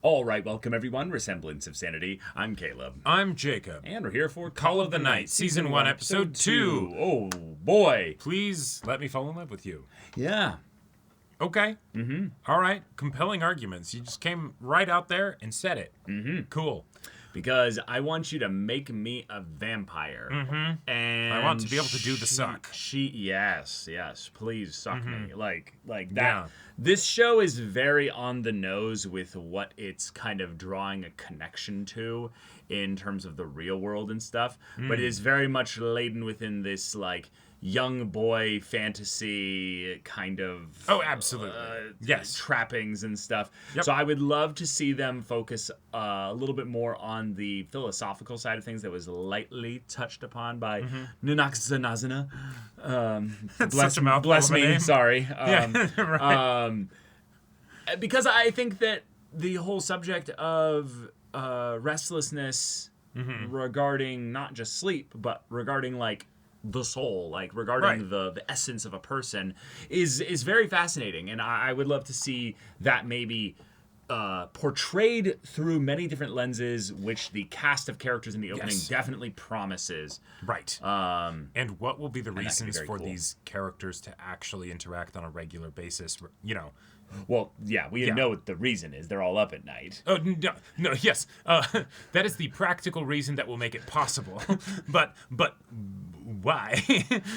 All right, welcome everyone. Semblance of Sanity. I'm Caleb. I'm Jacob. And we're here for Call of the Night, Season 1, Episode 2. Oh, boy. Please let me fall in love with you. Yeah. Okay. Mm-hmm. All right. Compelling arguments. You just came right out there and said it. Mm-hmm. Cool. Because I want you to make me a vampire. Mm-hmm. And I want to be able to do the suck. Yes, please suck me. Like that. Yeah. This show is very on the nose with what it's kind of drawing a connection to in terms of the real world and stuff. But it is very much laden within this, like, young boy fantasy kind of absolutely. Yes, trappings and stuff. Yep. So I would love to see them focus a little bit more on the philosophical side of things that was lightly touched upon by nanakusa, nazuna. Bless me. Name. Sorry. Right. Because I think that the whole subject of restlessness regarding not just sleep, but regarding like the soul, like regarding the essence of a person is very fascinating, and I would love to see that maybe portrayed through many different lenses, which the cast of characters in the opening definitely promises. Right. And what will be the reasons for cool. these characters to actually interact on a regular basis? You know. Well, yeah, we know what the reason is. They're all up at night. Oh, no, yes. That is the practical reason that will make it possible. but why?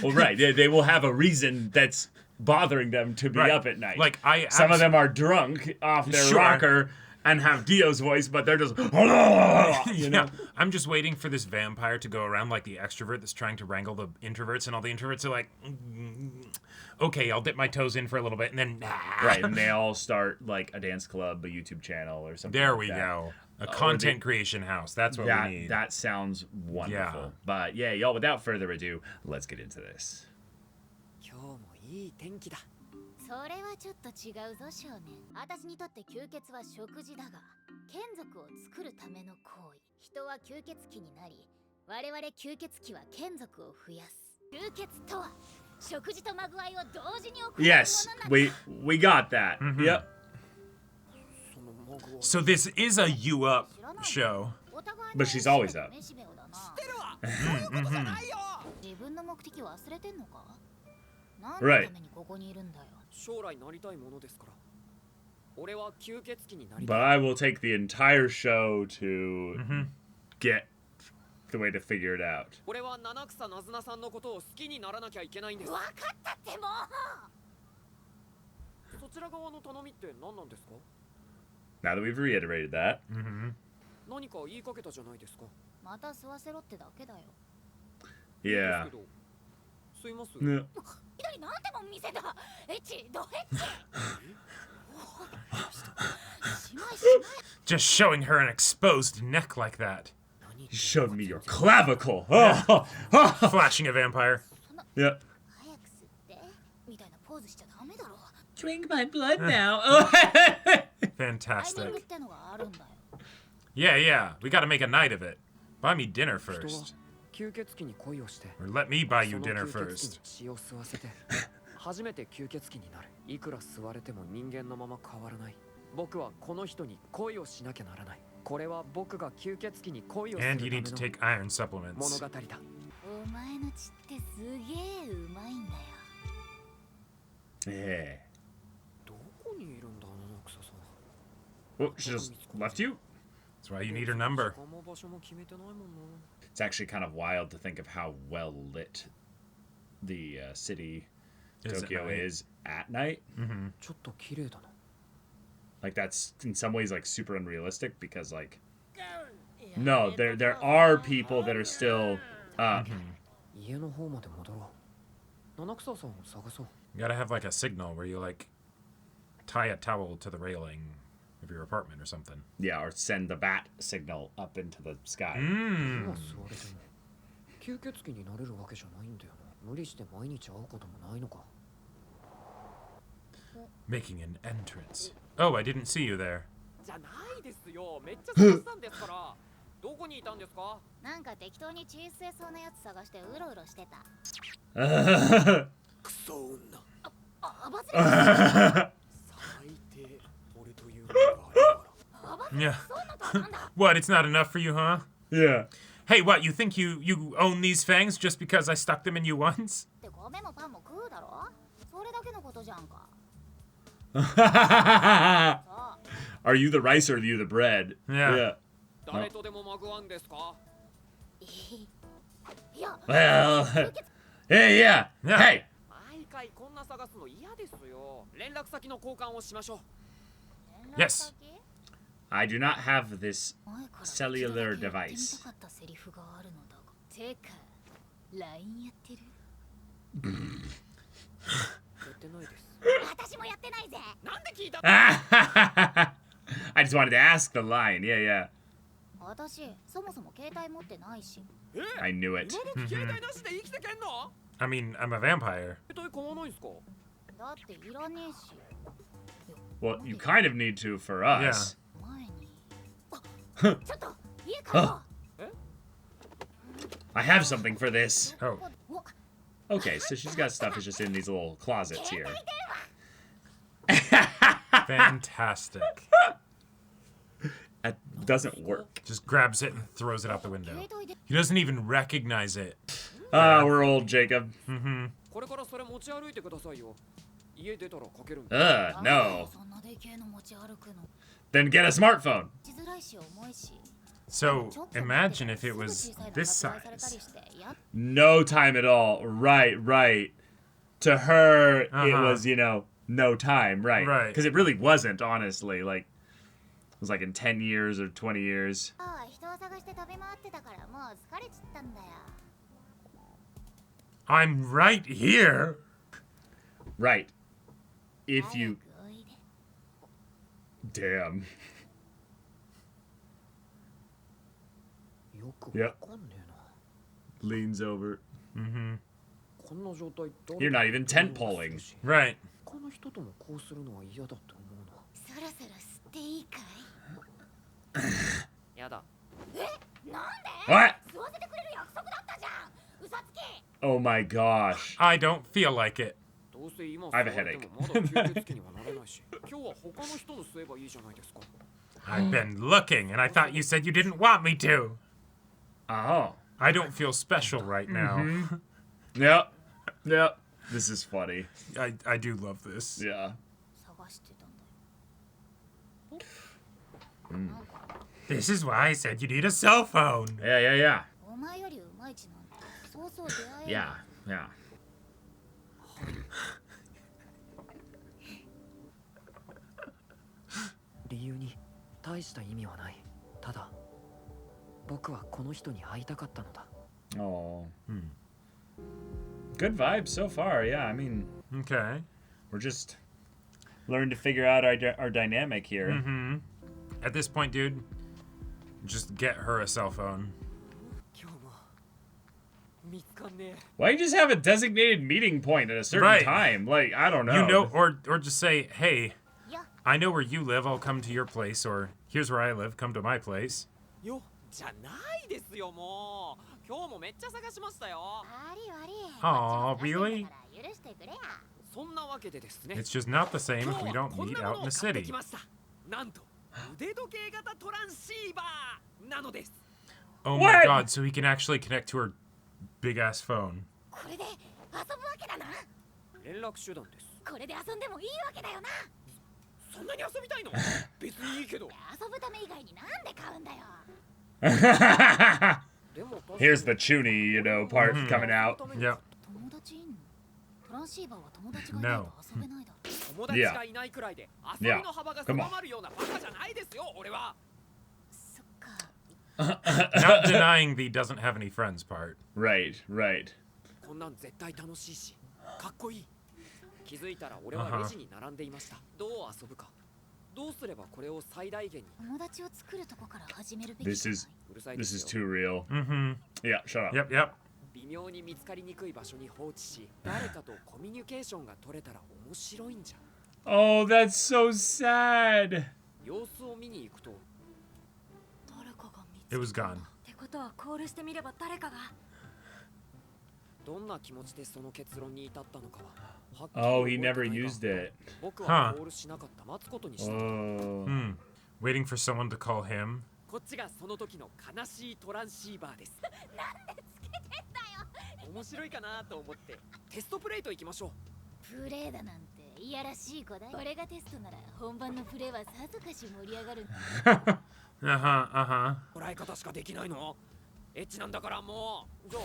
Well, right. They will have a reason that's bothering them to be up at night. Like some of them are drunk off their rocker and have Dio's voice, but they're just, you know? I'm just waiting for this vampire to go around like the extrovert that's trying to wrangle the introverts, and all the introverts are like, okay, I'll dip my toes in for a little bit, and then right, and they all start like a dance club, a YouTube channel, or something. There like we that. go. A content creation house. That's what we need. That sounds wonderful. Yeah. But yeah, y'all, without further ado, let's get into this. それはちょっと違うぞ少年。私にとって吸血は食事だが、眷属を作るための行為。人は吸血鬼になり、我々吸血鬼は眷属を増やす。吸血とは食事とまぐわいを同時に行うものなの。Yes, we got that. Yep. So this is a you up show. But she's always up. 自分の目的忘れてんのか？何のためにここにいるんだよ。将来なりたいものですから。俺は吸血鬼になり But たい。 I will take the entire show to get the way to figure it out. 俺は七草なずなさんのことを好きにならなきゃいけないんです。わかったってもう。そちら側の頼みって何なんですか？ Now that we've reiterated that. 何か言いかけたじゃないですか。また吸わせろってだけだよ。 Yeah. ですけど吸います。 Yeah. 左なんてもん見せた。エッチドエッチ。しまいしまい。 Just showing her an exposed neck like that. You showed me your clavicle. Oh. Flashing a vampire. Yeah. 早く吸ってみたいなポーズしちゃダメだろ。 Drink my blood now. タイミングっ Fantastic. てのがあるんだよ。 Yeah. We gotta make a night of it. Buy me dinner 人は first. 吸血鬼に恋をして、 Or let me buy そ you の dinner 吸血鬼に first. 血を吸わせて、初めて吸血鬼になる。いくら吸われても人間のまま変わらない。僕はこの人に恋をしなきゃならない。これは僕が吸血鬼に恋をする And た you め need to の take iron 物 supplements. お語だ。前の血ってすげえうまいんだよ。 Yeah. どこにいるんだ七草さん。 Well, she just left you? That's why you need her number. 時間も場所も決めてないもんな。 It's actually kind of wild to think of how well lit the city Is at Tokyo night. is at night. ちょっと綺麗だな。 Like that's in some ways like super unrealistic because like no, there are people that are still up. 家の方まで戻ろう。七草さんを探そう。 You gotta have like a signal where you like tie a towel to the railing of your apartment or something. Yeah, or send the bat signal up into the sky. 今吸われても吸血鬼になれるわけじゃないんだよな。無理して毎日会うこともないのか。 Making an entrance. Oh, I didn't see you there. じゃないですよ。めっちゃ探したんですから。どこにいたんですか？なんか適当に血吸えそうなやつ探してうろうろしてた。クソ女。あばずれ。最低。俺というのがあるから。あばず Yeah. What? It's not enough for you, huh? Yeah. Hey, what? You think you own these fangs just because I stuck them in you once? って米もパンも食うだろそれだけのことじゃんか Are you the rice or are you the bread? Yeah. 誰とでもまぐわんですか？いや Well, hey, yeah. Yeah. Hey. 毎回こんな探すの嫌ですよ。連絡先の交換をしましょう。 Yes. I do not have this 前から cellular 一度だけ言ってみ device. たかったセリフがあるのだがてか LINE やってるやってないです。私もやってないぜなんで聞いた？ I just wanted to ask the line. Yeah, yeah. 私そもそも携帯持ってないし I knew it. 今時携帯なしで生きてけんの？ I mean, I'm a vampire. 携帯買わないんすか？だっていらねえし Well, you kind of need to for us. 前にあちょっと家帰ろ I have something for this. Oh. うお Okay, so she's got stuff that's just in these little closets here. Fantastic. That doesn't work. Just grabs it and throws it out the window. 携帯で He doesn't even recognize it. Ah, we're old, Jacob. これからそれ持ち歩いてくださいよ。家出たらかけるんで。 No. そんなでけえの持ち歩くの Then get a smartphone. しづらいし重いし So imagine if it was this すぐ小さいの発売された size. りしてや No time at all. Right, right. To her, it Uh-huh. was, you know, no time. Right. Right. Because it really wasn't, honestly. Like, it was like in 10 years or 20 years. ああ人を探して飛び回ってたからもう疲れちったんだよ I'm right here. Right. If you... 早くおいで Damn. よくわかんねえな。 Leans over. こんな状態 You're not even tent poling. Right. 他の人ともこうするのは嫌だって思うな。そろそろ吸っていいかやだ。いなんで What? 吸わせてくれる約束だったじゃん嘘つき Oh my gosh. I don't feel like it. どうせ今 I have a 吸われてもまだ吸血鬼にはなれないし。今日は他の人の吸えばいいじゃないですか。 I've been looking, and I thought you said you didn't want me to. Oh. I don't feel special right now. Yep. Yep. This is funny. I do love this. Yeah. 探してたんだよなんか This is why I said you need a cell phone. Yeah, yeah, yeah. お前よりうまいちなんてそうそう出会えない Yeah, yeah. 理由に大した意味はない。ただ僕はこの人に会いたかったのだ。 Oh. Good vibes so far. Yeah, I mean, Okay. we're just learning to figure out our dynamic here. At this point, dude, just get her a cell phone. 今日も見つかんねえ。 Why you just have a designated meeting point at a certain Right. time? Like, I don't know. You know, or just say, hey, いや I know where you live. I'll come to your place. Or here's where I live. Come to my place. よじゃないですよもう。今日もめっちゃ探しましたよ。悪い悪い Aw, こっちも探して really? んだから許してくれやそんなわけでですね。 It's just not the same 今 if 日 we は don't こん meet な out も in のを the 買って city. きました。なんと腕時計型トランシーバーなのです。 Oh What? my god, so he can actually connect to her big ass phone. これで遊ぶわけだな連絡手段です。これで遊んでもいいわけだよなそんなに遊びたいの？別にいいけど。遊ぶため以外になんで買うんだよ でも確かに Here's the chuny, you know, part coming out. Yep. 友達いんのトランシーバーは友達がいないと遊べないだろ友達がいないくらいで遊びの幅が Yeah. Come 狭 on. まるようなバカじゃないですよ俺は。そっか Not denying the doesn't have any friends part. Right, right. こんなん絶対楽しいしかっこいい。気づいたら俺はレジに並んでいました。どう遊ぶか。どうすればこれを最大限に。友達を作るとこから始めるべき This じゃない is うるさいで this す is よ。 too real. Mm-hmm. Yeah, shut up. Yep, yep. 微妙に見つかりにくい場所に放置し、誰かとコミュニケーションが取れたら面白いんじゃ。 Oh, that's so sad. 様子を見に行くと、誰かが見つ It was けたんだ gone. ってことはコールしてみれば誰かがどんな気持ちでその結論に至ったのかは、はっきり Oh, 覚 he えてない never が used it. 僕はコールしなかった待つことにした。 Oh. Hmm. Waiting for someone to call him. こっちがその時の悲しいトランシーバーです。なんでつけてんだよ。面白いかなと思ってテストプレイと行きましょう。プレーだなんていやらしい子だよ。これがテストなら本番のプレーはさぞかし盛り上がる。捉え方しかできないの？エッチなんだからもう。じゃあ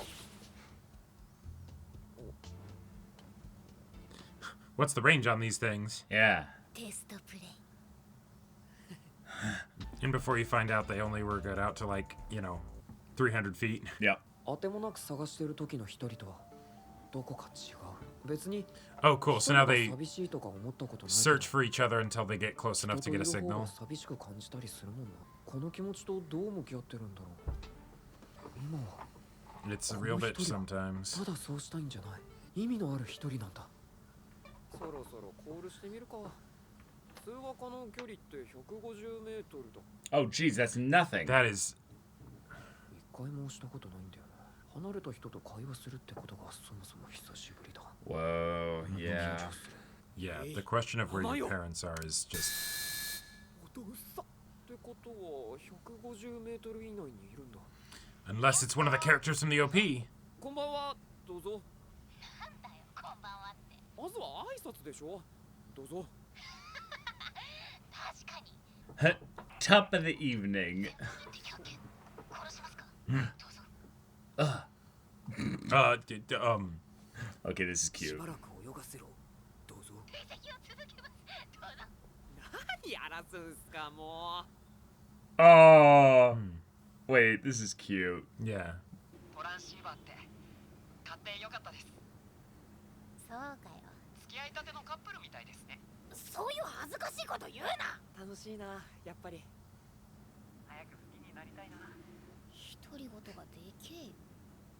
What's the range on these things? Yeah. テストプレイ。 And before you find out, they only were good out to like, 300 feet. Yep. 当てもなく探してる時の一人とはどこか違う。別に Oh, cool. So now they 寂しいとか思ったことないけど search for each other until they get close enough to get a 人といる方 signal. が寂しく感じたりするもんな。この気持ちとどう向き合ってるんだろう。今は It's a real bitch sometimes. ただそうしたいんじゃない。意味のある一人なんだ。そろそろコールしてみるか。通話可能距離って150メートルだ。 Oh, geez, that's nothing. That is 一回もしたことないんだよな。離れた人と会話するってことがそもそも久しぶりだ。 Whoa, yeah. yeah. The question of where your parents are is just お父さんってことは150メートル以内にいるんだ。 unless it's one of the characters from the OP. こんばんは、どうぞ。なんだよ、こんばんはって。まずは挨拶でしょ。どうぞ。確かに。Top of the evening. 殺しますか。 Okay, this is し cute. ばらく泳がせろ。どうぞ。成績を続けます。どうぞ。何やらすんすかも Oh. Wait, this is cute. Yeah. トランシーバーって買ってよかったです。そうかよ。付き合いたてのカップルみたいですね。そういう恥ずかしいこと言うな。楽しいな、やっぱり。早く好きになりたいな。独り言がでけえ。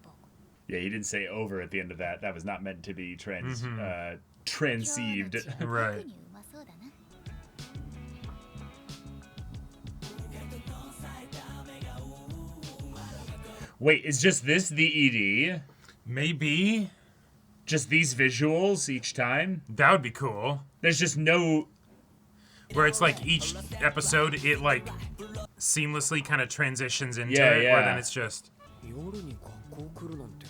バカ。 Yeah, he didn't say over at the end of that. That was not meant to be transceived. 今日の血は Right. 特にうまそうだな。 Wait, is just this the ED? Maybe Just these visuals each time? that would be cool. There's just no. Where it's like each episode, it like seamlessly kind of transitions into Yeah, it. Or yeah. then it's just 夜に学校来るなんて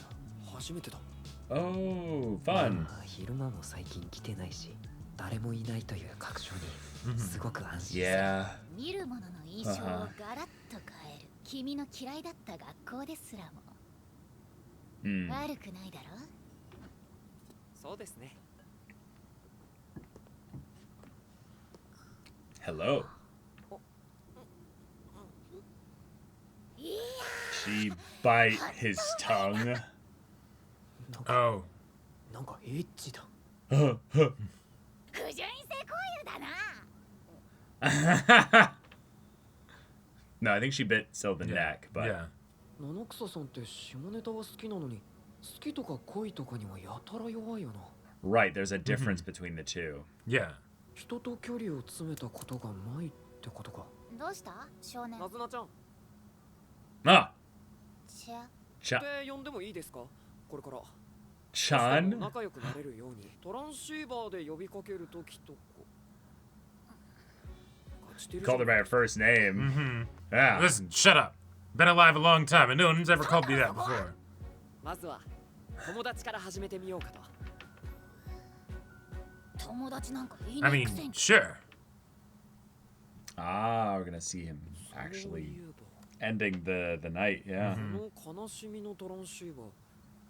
初めてだ。 Oh, fun. 昼間も最近来てないし、誰もいないという確証にすごく安心。 Yeah. 見る者の印象をガラッと変える。君の嫌いだった学校ですらも。 Hmm. 悪くないだろ。そうですね。 Hello. いや She bite his tongue. oh. なんかエッチだ。不純異性行為だな。 No, I think she bit Syl the neck, but Yeah. 七草さんって下ネタは好きなのに、好きとか恋とかにはやたら弱いよな。 right, there's a difference between the two. Yeah. 人と距離を詰めたことがないってことか。どうした少年。なずなちゃん。 Ah, ちゃ。っ Cha- て呼んでもいいですか。これから Chan? 仲良くなれるようにトランシーバーで呼びかけるときとか。 Called her by her first name. Yeah. Listen, shut up. Been alive a long time, and no one's ever called me that before. まずは友達から始めてみようかと。友達なんかい I ない mean, くせに。 sure. Ah, we're gonna see him actually ending the night. Yeah. この悲しみのトランシーバー、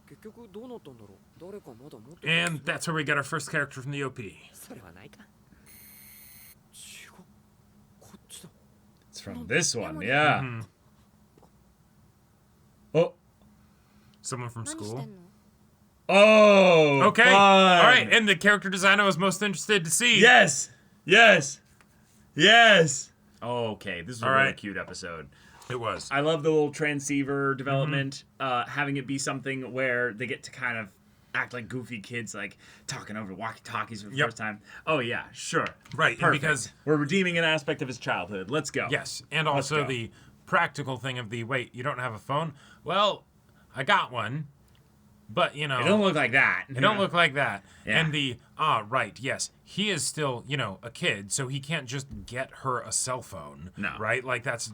結局どうなったんだろう。誰かまだ持ってる。 And that's where we get our first character from the OP. それはないか。違う。こっちだ。 It's from this one. Yeah. Oh. Someone from 何して school. んの？ Oh. Okay. Fun. All right. And the character design I was most interested to see. Yes. Yes. Yes. Oh, okay. This is a All really right. cute episode. It was. I love the little transceiver development. Having it be something where they get to kind of act like goofy kids, like talking over walkie-talkies for the Yep. first time. Oh yeah, sure. Right, and Perfect. because- we're redeeming an aspect of his childhood. Let's go. Yes. And Let's also go. the practical thing of the wait, you don't have a phone? Well, I got one. But, you know... It don't look like that. It don't look like that. Yeah. And right, yes. He is still, you know, a kid, so he can't just get her a cell phone. No. Right? Like, that's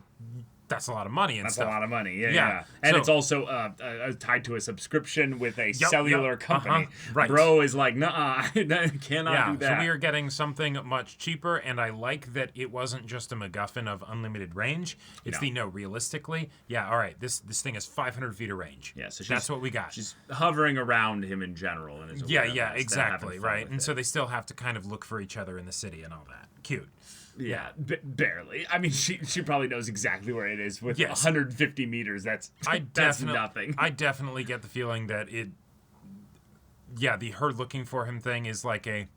a lot of money and That's stuff. a lot of money. Yeah, Yeah. yeah. And So- it's also tied to a subscription with a cellular company. Right. Bro is like, nah, I cannot Yeah, do that. so we are getting something much cheaper, and I like that it wasn't just a MacGuffin of unlimited range. It's realistically, all right, this thing has 500 feet of range. Yeah, so that's what we got. She's hovering around him in general. And is aware of that, exactly, having fun right. with And it. so they still have to kind of look for each other in the city and all that. Cute. Yeah, barely. I mean, she probably knows exactly where it is with 150 meters. That's nothing. I definitely get the feeling that the her looking for him thing is like a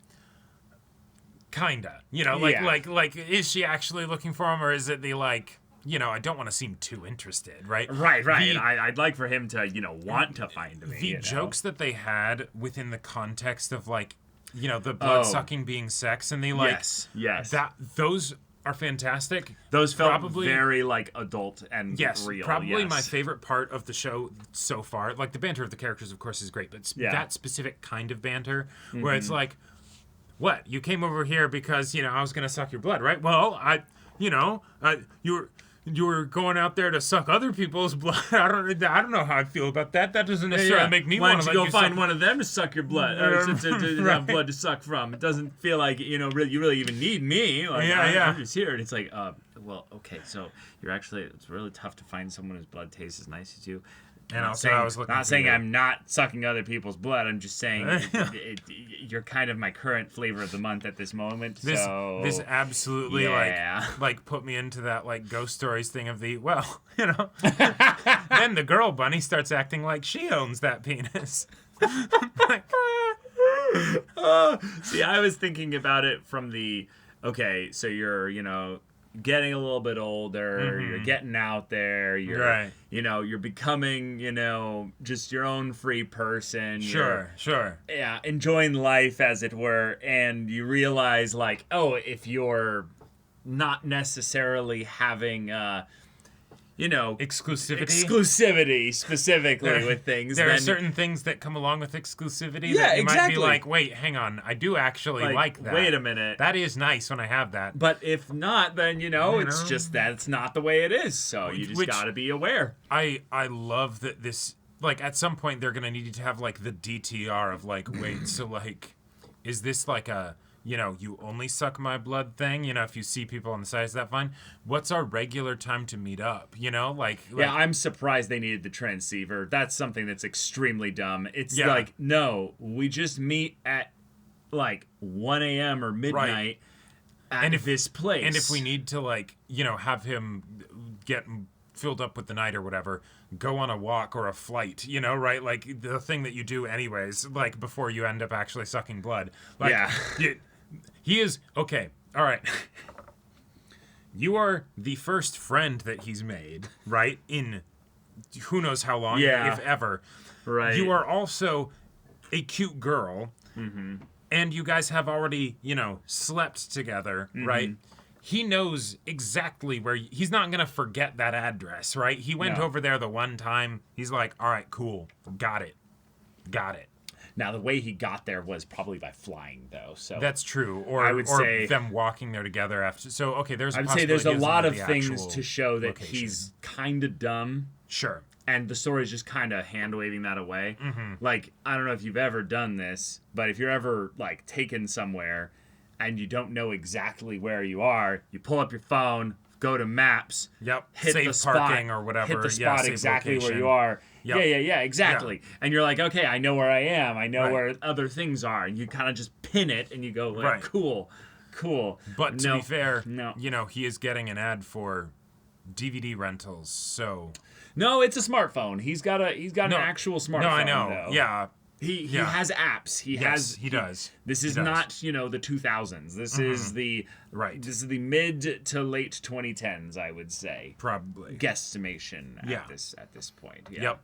kinda, you know, like is she actually looking for him, or is it the like, you know, I don't want to seem too interested, right? Right. I'd like for him to, you know, want to find me. The jokes that they had within the context of like, you know, the blood sucking being sex, and they like yes those are fantastic. Those felt probably very like adult and real. Probably my favorite part of the show so far. Like the banter of the characters, of course, is great, but that specific kind of banter where it's like, what, you came over here because, you know, I was gonna suck your blood, right? Well, you were going out there to suck other people's blood. I don't know how I feel about that. That doesn't necessarily make me want to. Why don't you go find one of them to suck your blood, or to have blood to suck from? It doesn't feel like, you know, you really even need me. Like, I'm just here, and it's like, well, okay, so it's really tough to find someone whose blood tastes as nice as you. And also, I was looking. Not saying I'm not sucking other people's blood. I'm just saying you're kind of my current flavor of the month at this moment. This absolutely like put me into that like ghost stories thing of the, well, you know. Then the girl bunny starts acting like she owns that penis. See, I was thinking about it from the, okay, so you're, you know, getting a little bit older, you're getting out there, you're you know, you're becoming, you know, just your own free person. Sure. Yeah, enjoying life as it were, and you realize like, oh, if you're not necessarily having you know, exclusivity specifically with things. There are certain things that come along with exclusivity that you might be like, wait, hang on, I do actually like that. Wait a minute. That is nice when I have that. But if not, then, you know, it's just that's not the way it is. So you just got to be aware. I love that this, like, at some point they're going to need to have, like, the DTR of, like, wait, so, like, is this, like, a, you know, you only suck my blood thing? You know, if you see people on the side, is that fine? What's our regular time to meet up? You know, like yeah, I'm surprised they needed the transceiver. That's something that's extremely dumb. It's like, no, we just meet at like 1 a.m. or midnight at this place. And if we need to, like, you know, have him get filled up with the night or whatever, go on a walk or a flight, you know, right? Like the thing that you do anyways, like before you end up actually sucking blood. Like, he is, okay, all right. You are the first friend that he's made, right? In who knows how long, if ever. Right. You are also a cute girl, and you guys have already, you know, slept together, right? He knows exactly where he's not going to forget that address, right? He went over there the one time. He's like, all right, cool. Got it. Now, the way he got there was probably by flying, though. So that's true. Or I would say them walking there together after. So, okay, there's a I would say there's a lot of things actual to show that location. he's kind of dumb. Sure. And the story's just kind of hand-waving that away. Like, I don't know if you've ever done this, but if you're ever, like, taken somewhere and you don't know exactly where you are, you pull up your phone, go to maps, hit save the spot, parking or whatever. hit the spot exactly location. where you are. Yep. Yeah, exactly. Yeah. And you're like, okay, I know where I am. I know where other things are. And you kind of just pin it, and you go, like, cool. But to be fair, you know, he is getting an ad for DVD rentals, so... No, it's a smartphone. He's got an actual smartphone. No, I know. Though. Yeah. He has apps. He does. This is not, you know, the 2000s. This is the This is the mid to late 2010s, I would say. Probably. Guesstimation at this point. Yeah.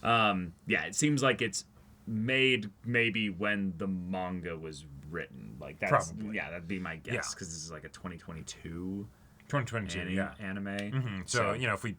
Yep. It seems like it's made maybe when the manga was written. Like that's probably. That'd be my guess because this is like a 2022 anime. So, you know, if we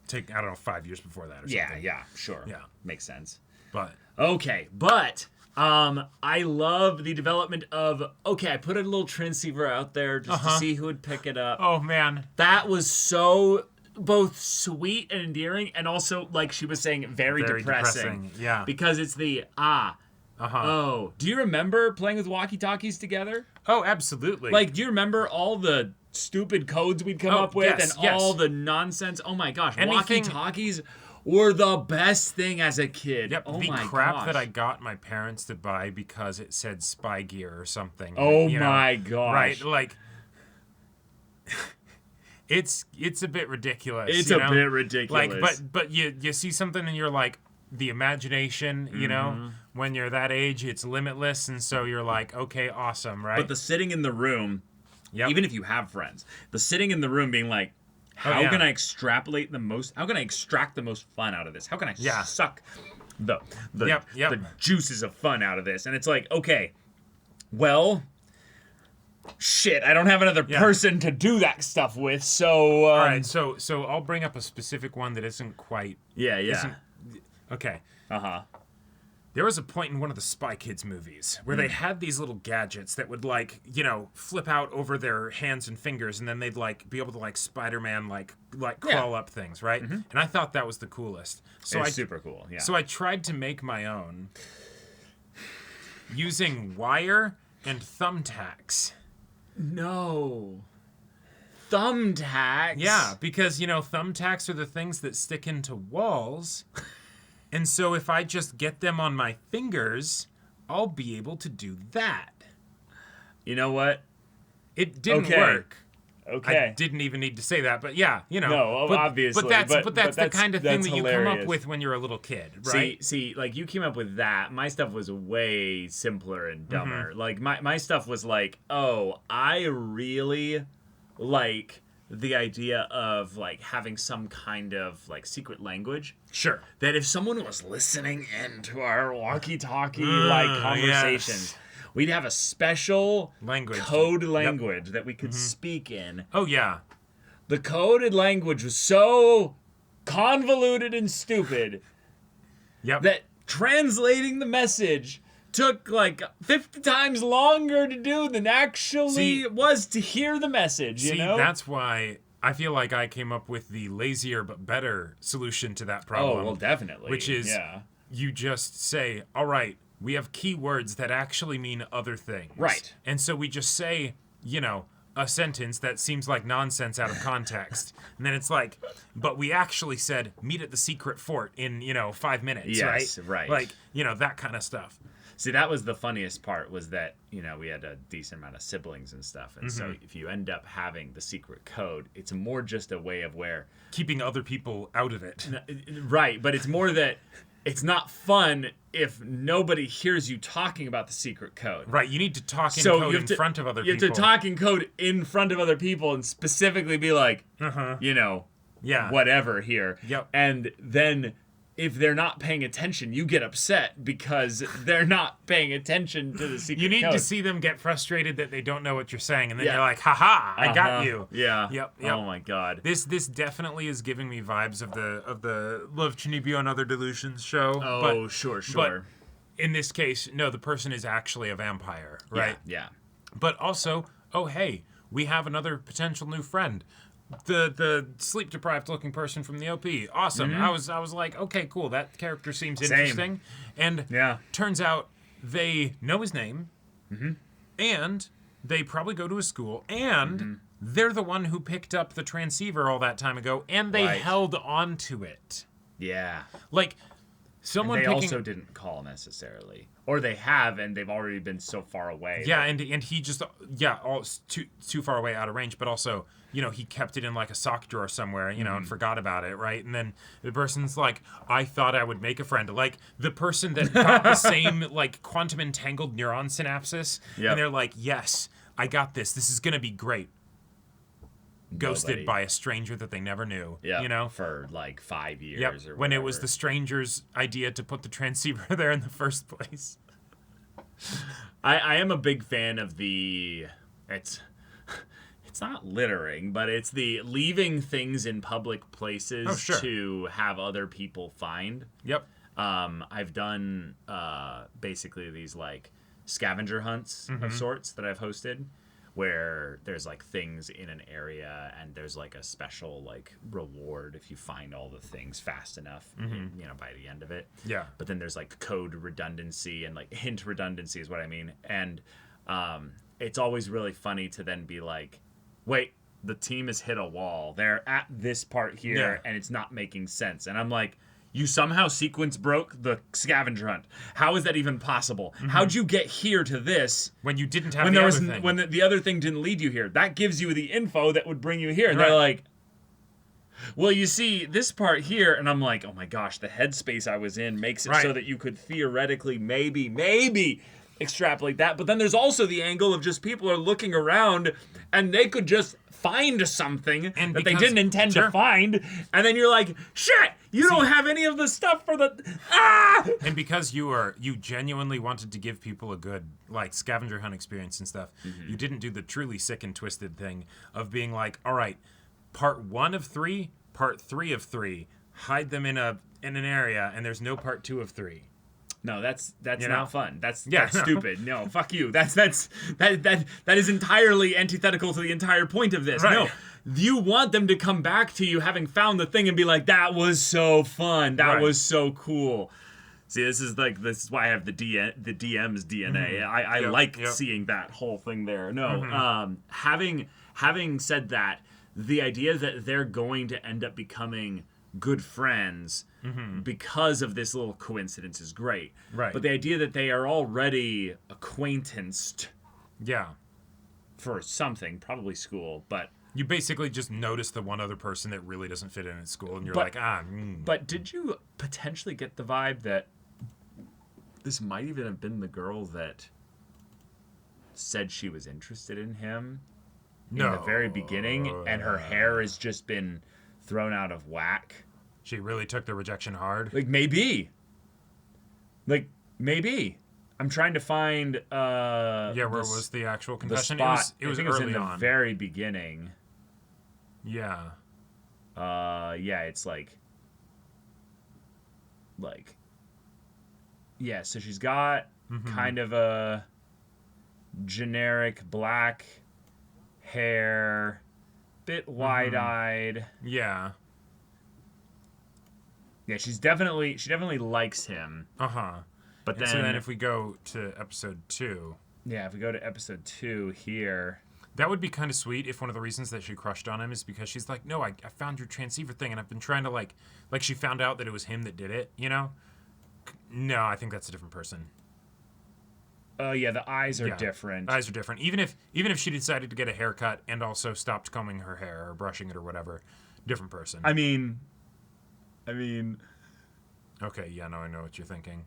take, I don't know, 5 years before that or something. Yeah, sure. Yeah. Makes sense. But Okay, but I love the development of, okay, I put a little transceiver out there just to see who would pick it up. oh man, That was so both sweet and endearing, and also, like she was saying, very depressing. Yeah. Because it's the, oh. Do you remember playing with walkie-talkies together? Oh, absolutely. Like, do you remember all the stupid codes we'd come up with and all the nonsense? Oh my gosh, walkie-talkies were the best thing as a kid. Yep, oh the my crap gosh. that I got my parents to buy because it said spy gear or something. Oh you know, my gosh. Right, like it's a bit ridiculous. It's you a know? bit ridiculous. Like, but you see something and you're like, the imagination, you know, when you're that age, it's limitless, and so you're like, okay, awesome, right? But the sitting in the room, even if you have friends, the sitting in the room being like, how can I extrapolate the most? How can I extract the most fun out of this? How can I suck the juices of fun out of this? And it's like, okay, well, shit, I don't have another person to do that stuff with, so... All right, so I'll bring up a specific one that isn't quite... Okay. There was a point in one of the Spy Kids movies where they had these little gadgets that would, like, you know, flip out over their hands and fingers, and then they'd, like, be able to, like, Spider-Man, like crawl up things, right? And I thought that was the coolest. So it's super cool, So I tried to make my own using wire and thumbtacks. No. Thumbtacks? Yeah, because, you know, thumbtacks are the things that stick into walls. And so if I just get them on my fingers, I'll be able to do that. You know what? It didn't work. Okay. I didn't even need to say that, but yeah, you know. No, obviously. But that's the kind of thing that you come up hilarious. with when you're a little kid, right? See, like, you came up with that. My stuff was way simpler and dumber. Like, my stuff was like, oh, I really like the idea of, like, having some kind of, like, secret language. Sure. That if someone was listening into our walkie-talkie, like, conversations... We'd have a special code language that we could speak in. Oh, yeah. The coded language was so convoluted and stupid that translating the message took like 50 times longer to do than actually it was to hear the message, you know? That's why I feel like I came up with the lazier but better solution to that problem. Oh, well, definitely. Which is you just say, all right, we have keywords that actually mean other things. Right. And so we just say, you know, a sentence that seems like nonsense out of context. And then it's like, but we actually said, meet at the secret fort in, you know, 5 minutes, right. Like, you know, that kind of stuff. See, that was the funniest part, was that, you know, we had a decent amount of siblings and stuff. And so if you end up having the secret code, it's more just a way of where... keeping other people out of it. Right, but it's more that... It's not fun if nobody hears you talking about the secret code. Right, you need to talk in code in front of other people. You have to talk in code in front of other people and specifically be like, you know, whatever here. Yep. And then if they're not paying attention, you get upset because they're not paying attention to the secret code. You need to see them get frustrated that they don't know what you're saying, and then you're like, haha, I got you. Yeah. Yep. Oh my god. This definitely is giving me vibes of the Love Chunibyo and Other Delusions show. Oh, sure. But in this case, no, the person is actually a vampire, right? Yeah. But also, oh hey, we have another potential new friend. The sleep deprived looking person from the OP. Awesome. I was like, okay, cool. That character seems interesting. And turns out they know his name, and they probably go to his school, and they're the one who picked up the transceiver all that time ago, and they held on to it. Yeah. Like someone and they also didn't call necessarily, or they have, and they've already been so far away. Yeah, and he just all too far away, out of range, but also. You know, he kept it in like a sock drawer somewhere, you know, and forgot about it, right? And then the person's like, I thought I would make a friend. Like, the person that got the same, like, quantum entangled neuron synapses, and they're like, yes, I got this. This is going to be great. Ghosted by a stranger that they never knew, you know? For, like, 5 years or whatever. When it was the stranger's idea to put the transceiver there in the first place. I am a big fan of the... It's not littering, but it's the leaving things in public places to have other people find. Yep. I've done basically these like scavenger hunts of sorts that I've hosted, where there's like things in an area and there's like a special like reward if you find all the things fast enough, you know, by the end of it. Yeah. But then there's like code redundancy and like hint redundancy is what I mean. And it's always really funny to then be like, wait, the team has hit a wall. They're at this part here and it's not making sense. And I'm like, you somehow sequence broke the scavenger hunt. How is that even possible? How'd you get here to this When you didn't have when the there other was thing. when the other thing didn't lead you here? That gives you the info that would bring you here. And Right. they're like, well, you see this part here, and I'm like, oh my gosh, the headspace I was in makes it so Right. that you could theoretically maybe extrapolate that. But then there's also the angle of just people are looking around and they could just find something And that they because- didn't intend sure. to find, and then you're like, shit, you don't have any of the stuff for the And because you genuinely wanted to give people a good like scavenger hunt experience and stuff, you didn't do the truly sick and twisted thing of being like, all right, part 1 of 3, part 3 of 3, hide them in an area, and there's no part 2 of 3. No, that's You know? not fun. That's Yeah. stupid. No, fuck you. That is entirely antithetical to the entire point of this. Right. No. You want them to come back to you having found the thing and be like, that was so fun. That Right. was so cool. See, this is why I have the DM's DNA. I Yep, like yep. seeing that whole thing there. No, having said that, the idea that they're going to end up becoming good friends because of this little coincidence is great. Right. But the idea that they are already acquaintanced Yeah. for something, probably school, but You basically just notice the one other person that really doesn't fit in at school, and you're But- like, But did you potentially get the vibe that this might even have been the girl that said she was interested in him in the very beginning, and her hair has just been thrown out of whack? She really took the rejection hard. Like, maybe. I'm trying to find Yeah, where the was the actual the confession? spot. It was I think early it was in on. the very beginning. Yeah. Yeah, it's like, yeah, so she's got kind of a generic black hair, bit wide-eyed. Yeah. Yeah, she definitely likes him. Uh-huh. But And then, so then if we go to episode 2, yeah, if we go to episode 2 here, that would be kind of sweet if one of the reasons that she crushed on him is because she's like, no, I found your transceiver thing, and I've been trying to, like she found out that it was him that did it, you know? No, I think that's a different person. oh yeah, the eyes are Yeah. different. Eyes are different. Even if she decided to get a haircut and also stopped combing her hair or brushing it or whatever, different person. I mean, Okay, yeah, no, I know what you're thinking.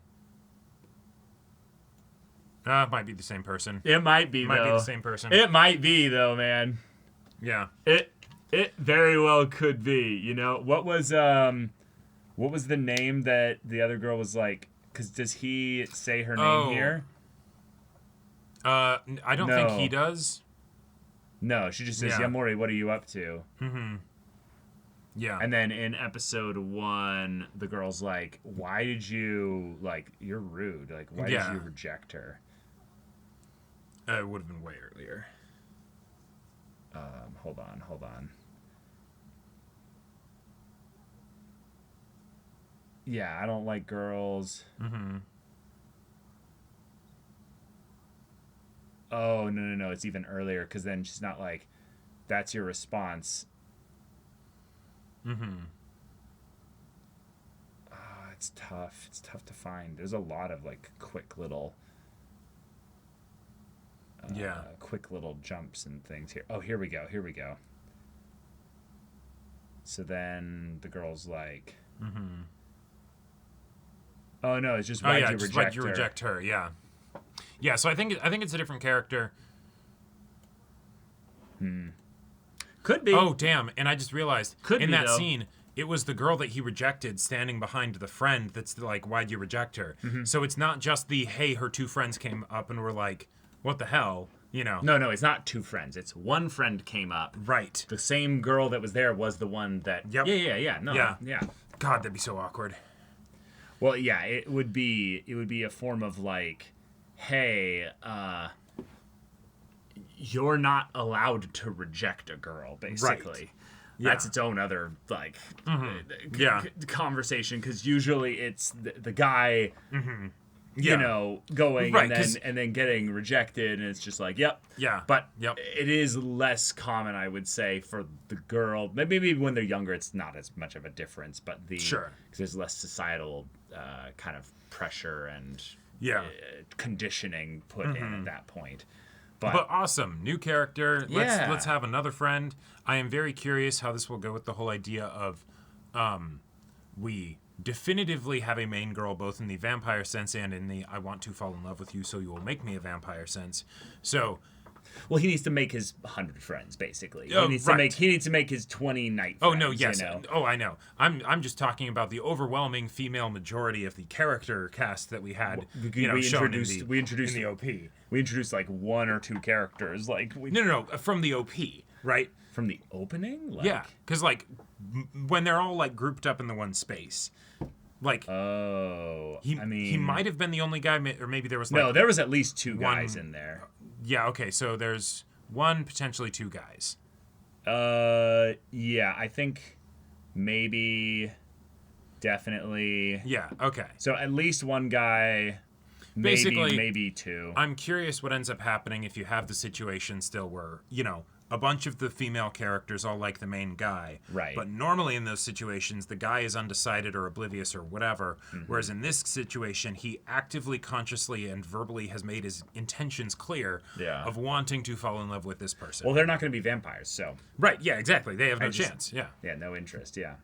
It might be the same person. it might be Might though. be the same person. It might be though, man. Yeah. It very well could be. You know, what was the name that the other girl was like? Because does he say her name Oh. here? I don't think No. he does. No, she just says, Yeah. Yamori, what are you up to? Yeah. And then in episode 1, the girl's like, why did you, you're rude. Like, why did Yeah. you reject her? It would have been way earlier. Hold on. Yeah, I don't like girls. Oh, no. It's even earlier, because then she's not like, that's your response. It's tough. It's tough to find. There's a lot of, quick little... quick little jumps and things here. Oh, here we go. So then the girl's like... Oh, no, it's just why'd you just reject why'd you her? reject her, yeah. Yeah, so I think it's a different character. Could be. Oh, damn, and I just realized, Could in be, that though. scene, it was the girl that he rejected standing behind the friend that's like, why'd you reject her? So it's not just hey, her 2 friends came up and were like, what the hell, you know? No, it's not 2 friends. It's 1 friend came up. Right. The same girl that was there was the one that... Yep. Yeah. No, Yeah. yeah. God, that'd be so awkward. Well, yeah, it would be a form of like, hey, you're not allowed to reject a girl, basically. Right. That's its own other like conversation, because usually it's the guy, you know, going Right, and then getting rejected, and it's just like, yep. Yeah. But Yep. it is less common, I would say, for the girl. Maybe when they're younger, it's not as much of a difference, but because there's less societal kind of pressure and conditioning put in at that point. But awesome, new character. Yeah. Let's have another friend. I am very curious how this will go with the whole idea of we definitively have a main girl both in the vampire sense and in the I want to fall in love with you so you will make me a vampire sense. So well, he needs to make his 100 friends, basically. Oh, He needs to make his 20 night friends. Oh no, yes. You know? Oh, I know. I'm just talking about the overwhelming female majority of the character cast that we had. We introduced in the OP. We introduced like one or two characters, like No, from the OP, right? From the opening, like, Yeah, because like when they're all like grouped up in the one space, like he might have been the only guy, or maybe there was like, no, there was at least two guys in there. Yeah, okay, so there's one, potentially two guys. Yeah, I think maybe, definitely. Yeah, okay. So at least one guy, Basically, maybe two. I'm curious what ends up happening if you have the situation still where, you know, a bunch of the female characters all like the main guy. Right. But normally in those situations, the guy is undecided or oblivious or whatever. Whereas in this situation, he actively, consciously, and verbally has made his intentions clear of wanting to fall in love with this person. Well, they're not going to be vampires, so. Right, yeah, exactly. They have no chance, yeah. Yeah, no interest, yeah.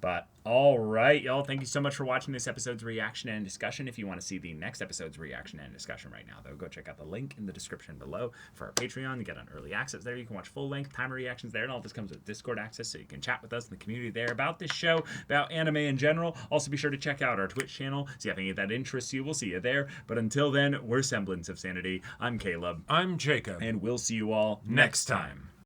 But, all right, y'all. Thank you so much for watching this episode's reaction and discussion. If you want to see the next episode's reaction and discussion right now, though, go check out the link in the description below for our Patreon. You get on early access there. You can watch full-length timer reactions there, and all this comes with Discord access, so you can chat with us in the community there about this show, about anime in general. Also, be sure to check out our Twitch channel, see if any of that interests you. We'll see you there. But until then, we're Semblance of Sanity. I'm Caleb. I'm Jacob. And we'll see you all next time.